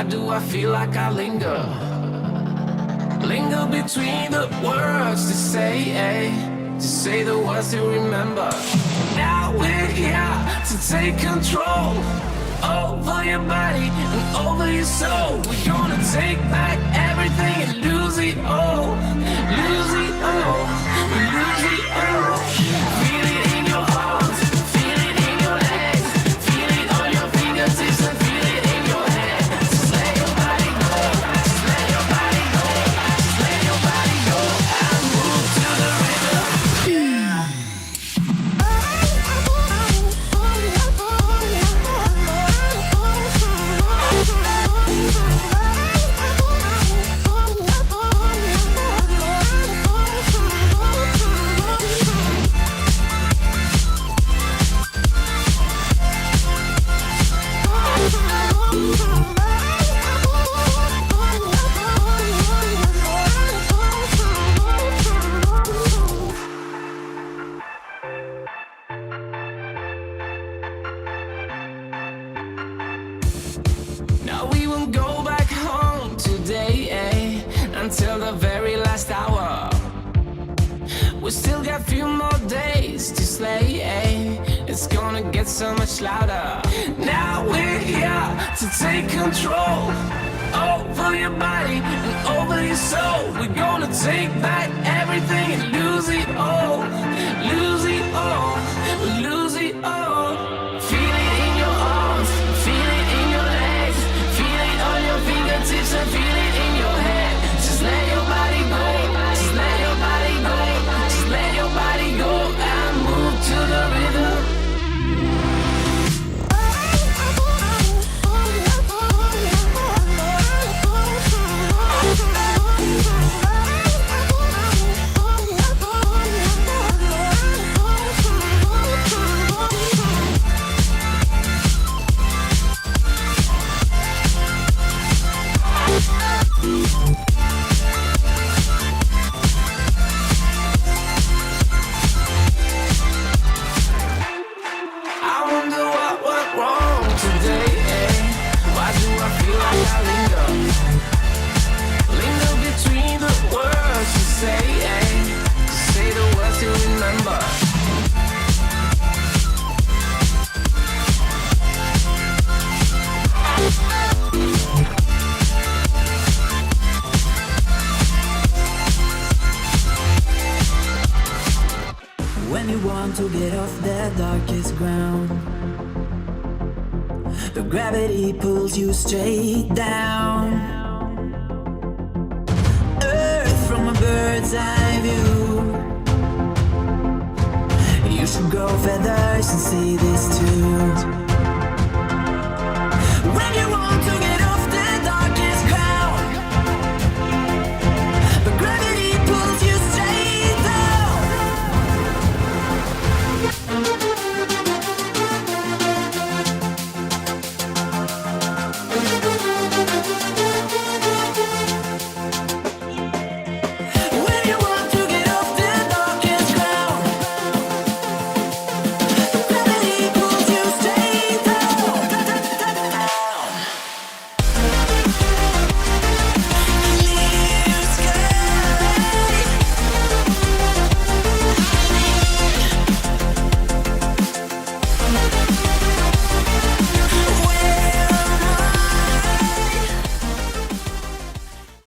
do I feel like I linger? Linger between the words to say the words to remember. Now we're here to take control over your body and over your soul. We're gonna take back everything and lose it all. Lose it all. Lose it all. Feel it in your arms, feel it in your legs, feel it on your fingertips and feel it in your head. Just let your body go, just let your body go, just let your body go and move to the rhythm. Now we won't go back home today, until the very last hour. We still got few more days to slay, it's gonna get so much louder. Now we're here to take control over your body and over your soul. We're gonna take back everything and lose it all. Lose it all. Lose it all. Feel it in your arms, feel it in your legs, feel it on your fingertips and feel it in your head. Just let your body go, just let your body go, just let your body go and move to the rhythm. I wonder what went wrong today, Why do I feel like I linger? Linger between the words to say the words to remember. When you want to get off the darkest ground, the gravity pulls you straight down. Earth from a bird's eye view. You should grow feathers and see this too.